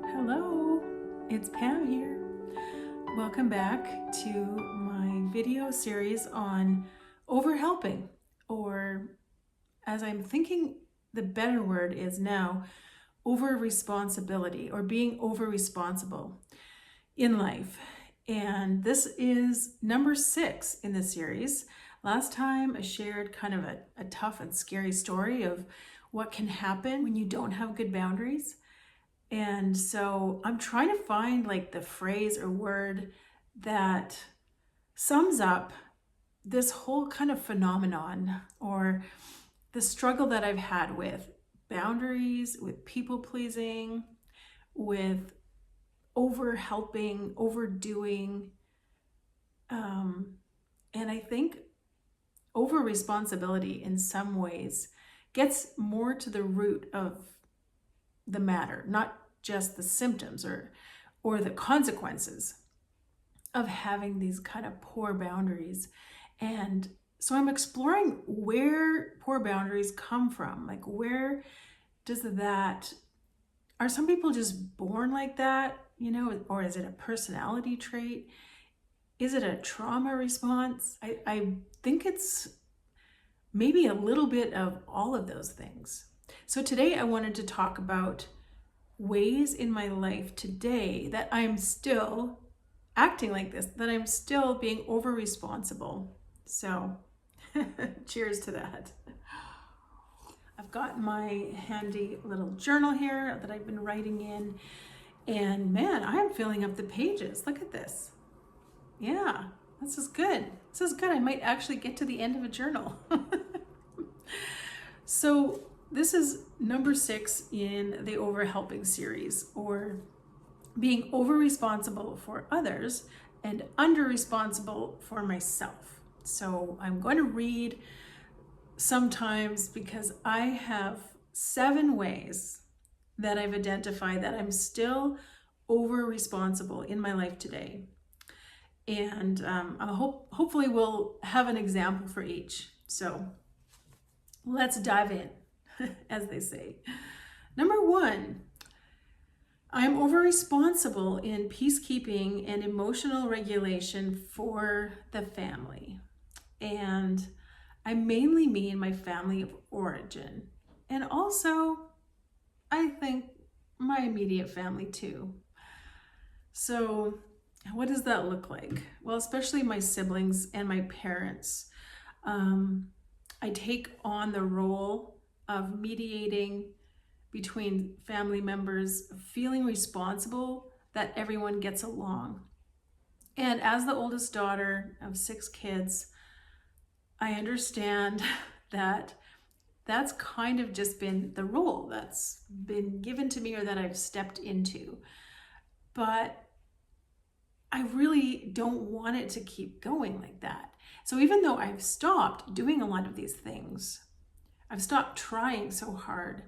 Hello, it's Pam here. Welcome back to my video series on overhelping, or as I'm thinking the better word is now, over responsibility or being over responsible in life. And this is number 6 in the series. Last time I shared kind of a tough and scary story of what can happen when you don't have good boundaries. And so I'm trying to find like the phrase or word that sums up this whole kind of phenomenon or the struggle that I've had with boundaries, with people pleasing, with over helping, overdoing. And I think over responsibility in some ways gets more to the root of the matter, not just the symptoms or the consequences of having these kind of poor boundaries. And so I'm exploring where poor boundaries come from. Like, where does that, are some people just born like that, or is it a personality trait? Is it a trauma response? I think it's maybe a little bit of all of those things. So today I wanted to talk about ways in my life today that I'm still acting like this, that I'm still being over responsible. So cheers to that. I've got my handy little journal here that I've been writing in, and man, I am filling up the pages. Look at this. Yeah, this is good. This is good. I might actually get to the end of a journal. So this is number 6 in the Overhelping series, or being over responsible for others and under responsible for myself. So I'm going to read sometimes because I have 7 ways that I've identified that I'm still over responsible in my life today. And hopefully we'll have an example for each. So let's dive in, as they say. Number 1, I'm over responsible in peacekeeping and emotional regulation for the family. And I mainly mean my family of origin. And also, I think my immediate family too. So what does that look like? Well, especially my siblings and my parents. I take on the role of mediating between family members, feeling responsible that everyone gets along. And as the oldest daughter of 6 kids, I understand that that's kind of just been the role that's been given to me or that I've stepped into. But I really don't want it to keep going like that. So even though I've stopped doing a lot of these things, I've stopped trying so hard,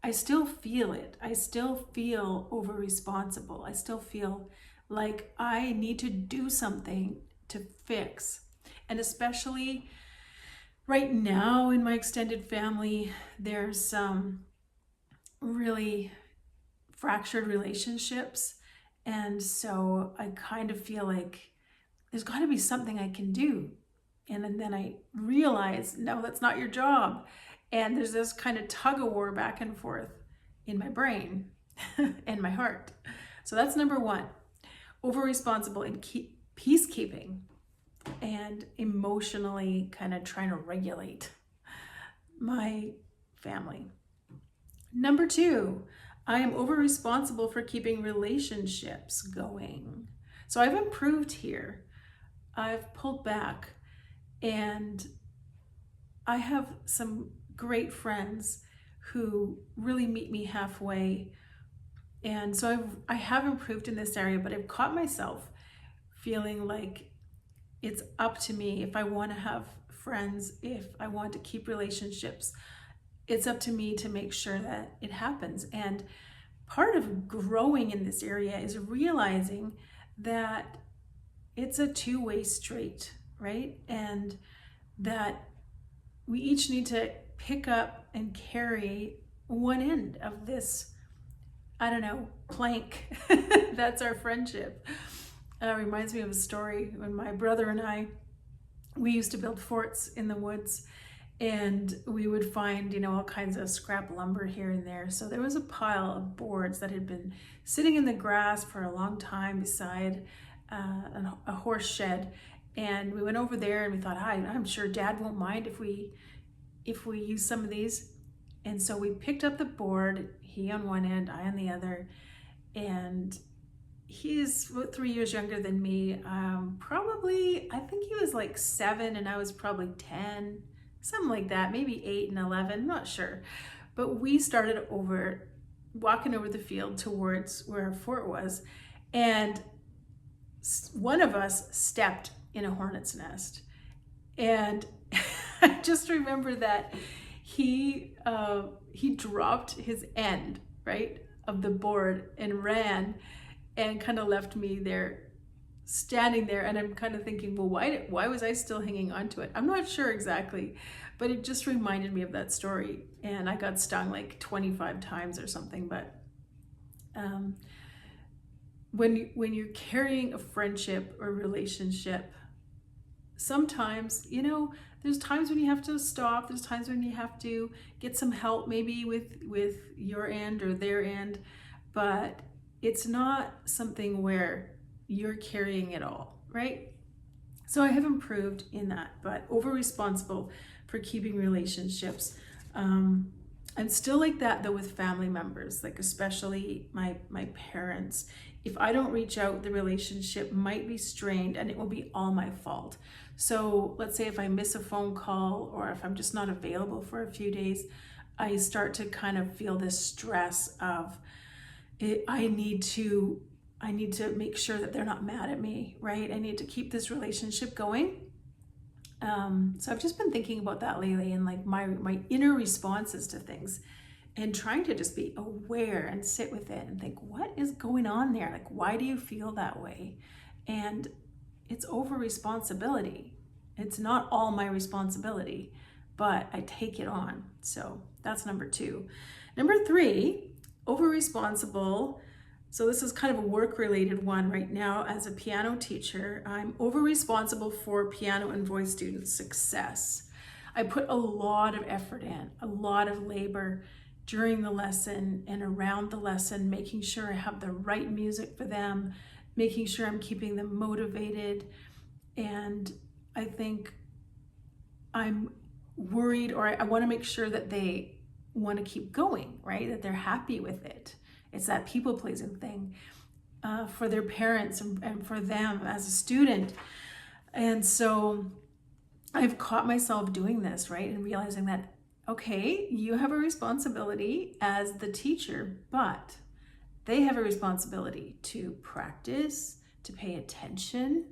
I still feel it. I still feel over responsible. I still feel like I need to do something to fix. And especially right now in my extended family, there's some really fractured relationships. And so I kind of feel like there's got to be something I can do. And then I realize, no, that's not your job. And there's this kind of tug of war back and forth in my brain and my heart. So that's number 1, over responsible in peacekeeping and emotionally kind of trying to regulate my family. Number 2, I am over responsible for keeping relationships going. So I've improved here. I've pulled back, and I have some great friends who really meet me halfway. And so I have improved in this area, but I've caught myself feeling like it's up to me if I want to have friends, if I want to keep relationships. it's up to me to make sure that it happens. And part of growing in this area is realizing that it's a two-way street, right? And that we each need to pick up and carry one end of this, I don't know, plank. That's our friendship. Reminds me of a story when my brother and I, we used to build forts in the woods, and we would find, you know, all kinds of scrap lumber here and there. So there was a pile of boards that had been sitting in the grass for a long time beside a horse shed. And we went over there and we thought, I'm sure Dad won't mind if we use some of these. And so we picked up the board, he on one end, I on the other. And he's about 3 years younger than me. Probably, I think he was like 7 and I was probably 10, something like that, maybe 8 and 11, not sure. But we started walking over the field towards where our fort was. And one of us stepped in a hornet's nest. And I just remember that he dropped his end, right, of the board and ran and kind of left me there, standing there. And I'm kind of thinking, well, why was I still hanging on to it? I'm not sure exactly, but it just reminded me of that story. And I got stung like 25 times or something. But when you're carrying a friendship or relationship, sometimes, you know, there's times when you have to stop. There's times when you have to get some help, maybe with your end or their end, but it's not something where you're carrying it all, right? So I have improved in that, but over responsible for keeping relationships. I'm still like that though with family members, like especially my parents. If I don't reach out, the relationship might be strained and it will be all my fault. So let's say if I miss a phone call or if I'm just not available for a few days, I start to kind of feel this stress of I need to make sure that they're not mad at me, right? I need to keep this relationship going. So I've just been thinking about that lately and like my inner responses to things, and trying to just be aware and sit with it and think, what is going on there? Like, why do you feel that way? And it's over responsibility. It's not all my responsibility, but I take it on. So that's number 2. Number 3, over responsible. So this is kind of a work-related one right now. As a piano teacher, I'm over responsible for piano and voice students' success. I put a lot of effort in, a lot of labor during the lesson and around the lesson, making sure I have the right music for them, making sure I'm keeping them motivated. And I think I'm worried, or I want to make sure that they want to keep going, right? That they're happy with it. It's that people-pleasing thing for their parents and for them as a student. And so I've caught myself doing this, right? And realizing that, okay, you have a responsibility as the teacher, but they have a responsibility to practice, to pay attention,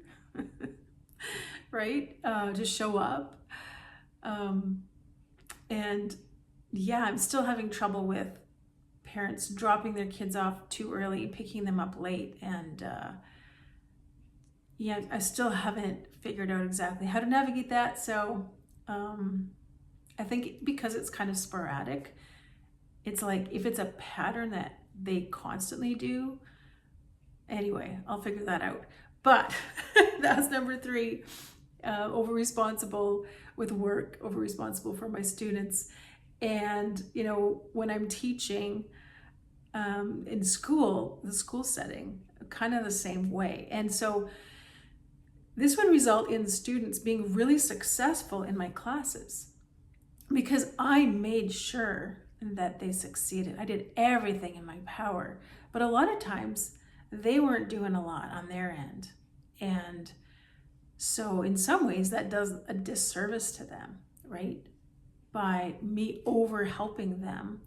right? To show up. And yeah, I'm still having trouble with parents dropping their kids off too early, picking them up late. And yeah, I still haven't figured out exactly how to navigate that. So I think because it's kind of sporadic, it's like if it's a pattern that they constantly do, anyway, I'll figure that out. But that's number 3, over responsible with work, over responsible for my students. And, you know, when I'm teaching in school, the school setting, kind of the same way. And so this would result in students being really successful in my classes because I made sure that they succeeded. I did everything in my power. But a lot of times they weren't doing a lot on their end. And so in some ways that does a disservice to them, right? By me over helping them,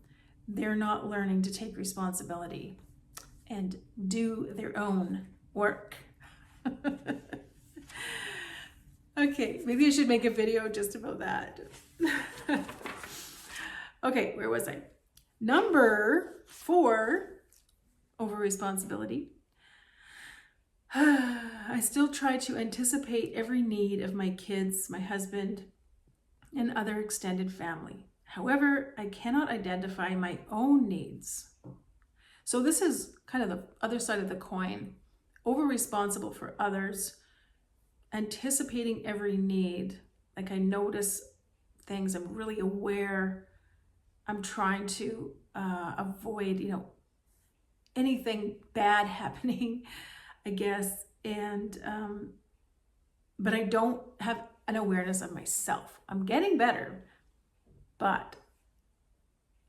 they're not learning to take responsibility and do their own work. Okay, maybe I should make a video just about that. Okay, where was I? Number 4, over responsibility. I still try to anticipate every need of my kids, my husband, and other extended family. However, I cannot identify my own needs. So this is kind of the other side of the coin. Over responsible for others, anticipating every need. Like I notice things, I'm really aware. I'm trying to avoid, anything bad happening, I guess. And, but I don't have an awareness of myself. I'm getting better, but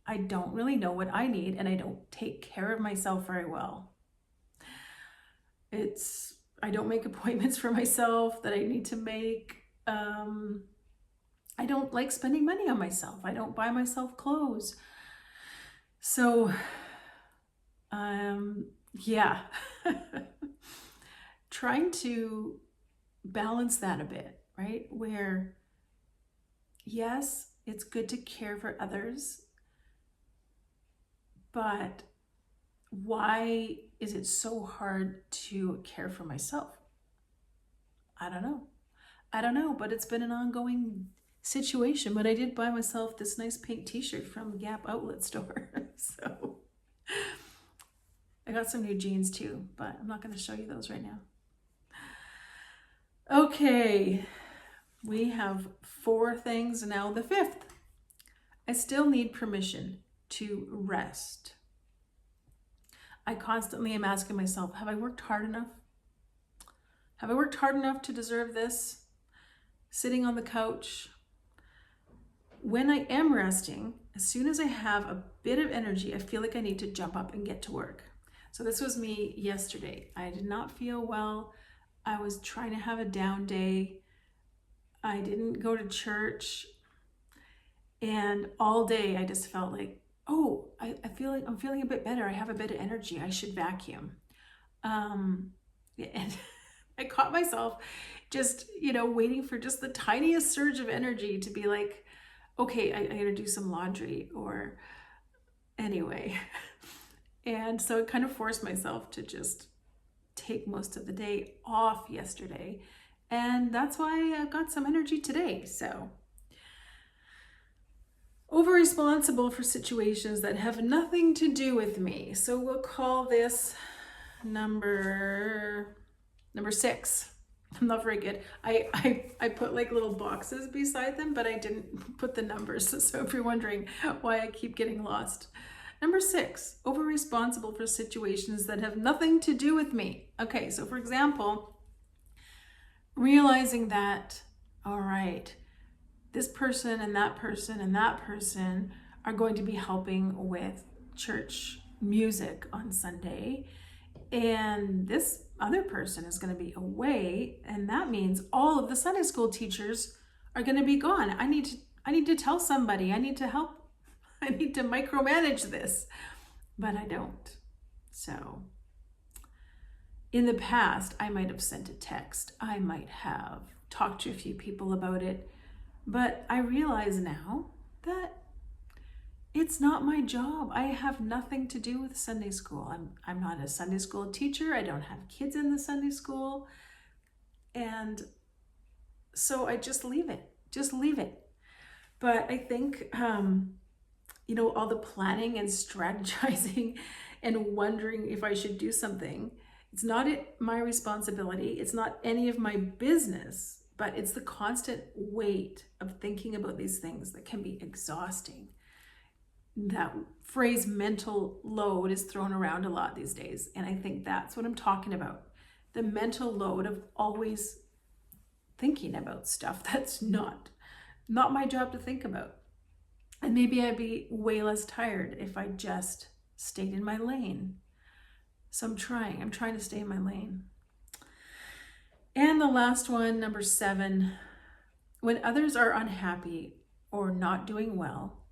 I don't really know what I need, and I don't take care of myself very well. I don't make appointments for myself that I need to make. I don't like spending money on myself. I don't buy myself clothes. So, yeah, trying to balance that a bit, right? Where, yes, it's good to care for others, but why is it so hard to care for myself? I don't know, but it's been an ongoing situation. But I did buy myself this nice pink t-shirt from Gap outlet store. So I got some new jeans too, but I'm not going to show you those right now. Okay, we have 4 things, now the 5th. I still need permission to rest. I constantly am asking myself, have I worked hard enough? Have I worked hard enough to deserve this? Sitting on the couch. When I am resting, as soon as I have a bit of energy, I feel like I need to jump up and get to work. So this was me yesterday. I did not feel well. I was trying to have a down day. I didn't go to church. And all day I just felt like, oh, I feel like I'm feeling a bit better. I have a bit of energy. I should vacuum. And I caught myself just, waiting for just the tiniest surge of energy to be like, okay, I gotta do some laundry, or anyway. And so it kind of forced myself to just take most of the day off yesterday. And that's why I've got some energy today. So over responsible for situations that have nothing to do with me. So we'll call this number 6. I'm not very good. I put like little boxes beside them, but I didn't put the numbers. So if you're wondering why I keep getting lost. Number 6, over responsible for situations that have nothing to do with me. Okay, so for example, realizing that, all right, this person and that person and that person are going to be helping with church music on Sunday. And this other person is going to be away. And that means all of the Sunday school teachers are going to be gone. I need to tell somebody. I need to help. I need to micromanage this. But I don't. So in the past, I might have sent a text. I might have talked to a few people about it. But I realize now that it's not my job. I have nothing to do with Sunday school. I'm not a Sunday school teacher. I don't have kids in the Sunday school. And so I just leave it. But I think, all the planning and strategizing and wondering if I should do something, it's not my responsibility. It's not any of my business, but it's the constant weight of thinking about these things that can be exhausting. That phrase mental load is thrown around a lot these days. And I think that's what I'm talking about. The mental load of always thinking about stuff that's not my job to think about. And maybe I'd be way less tired if I just stayed in my lane. So I'm trying to stay in my lane. And the last one, number 7, when others are unhappy or not doing well,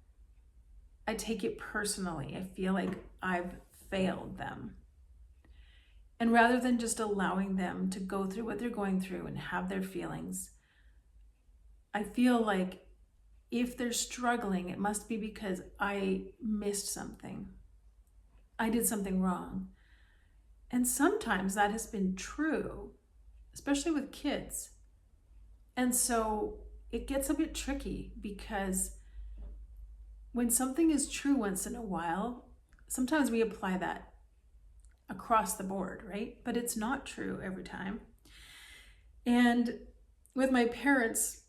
I take it personally. I feel like I've failed them. And rather than just allowing them to go through what they're going through and have their feelings, I feel like if they're struggling, it must be because I missed something. I did something wrong. And sometimes that has been true, especially with kids. And so it gets a bit tricky because when something is true once in a while, sometimes we apply that across the board, right? But it's not true every time. And with my parents,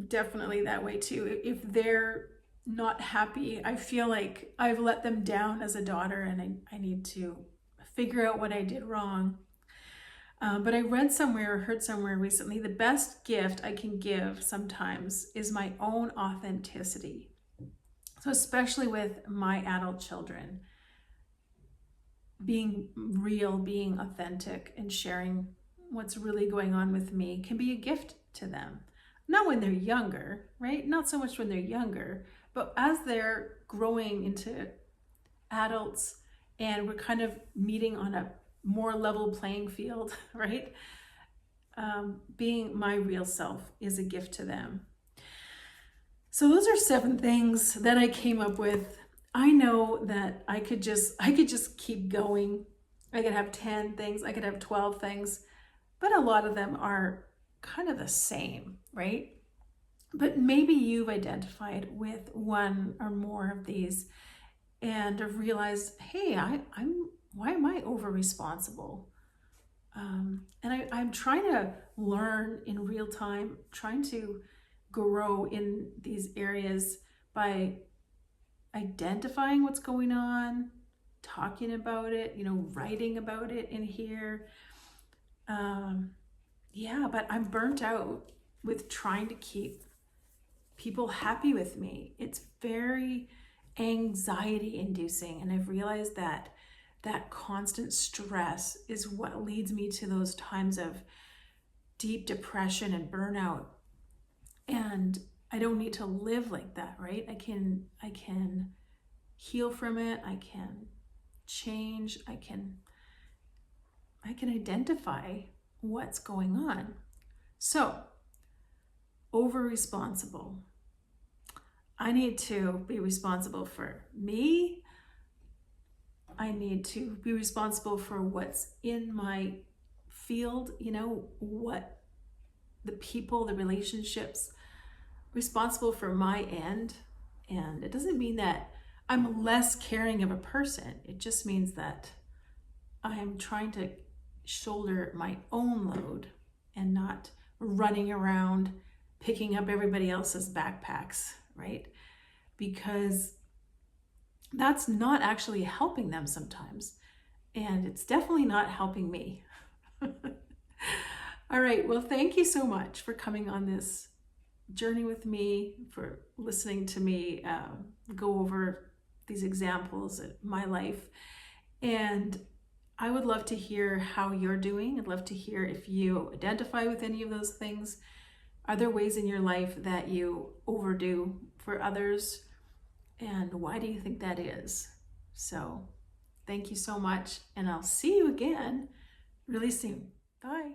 definitely that way too. If they're not happy, I feel like I've let them down as a daughter, and I need to figure out what I did wrong. But I read somewhere or heard somewhere recently, the best gift I can give sometimes is my own authenticity. So especially with my adult children, being real, being authentic, and sharing what's really going on with me can be a gift to them. Not when they're younger, right? Not so much when they're younger, but as they're growing into adults and we're kind of meeting on a more level playing field, right? Being my real self is a gift to them. So those are 7 things that I came up with. I know that I could just keep going. I could have 10 things, I could have 12 things, but a lot of them are kind of the same, right? But maybe you've identified with one or more of these and have realized, hey, why am I over responsible? And I'm trying to learn in real time, trying to grow in these areas by identifying what's going on, talking about it, writing about it in here. But I'm burnt out with trying to keep people happy with me. It's very anxiety inducing, and I've realized that constant stress is what leads me to those times of deep depression and burnout. And I don't need to live like that, right? I can heal from it. I can change. I can identify what's going on. So, over responsible. I need to be responsible for me. I need to be responsible for what's in my field, what the people, the relationships, responsible for my end. And it doesn't mean that I'm less caring of a person. It just means that I'm trying to shoulder my own load and not running around picking up everybody else's backpacks, right? Because that's not actually helping them sometimes. And it's definitely not helping me. All right, well, thank you so much for coming on this journey with me, for listening to me go over these examples of my life. And I would love to hear how you're doing. I'd love to hear if you identify with any of those things. Are there ways in your life that you overdo for others? And why do you think that is? So thank you so much, and I'll see you again really soon. Bye.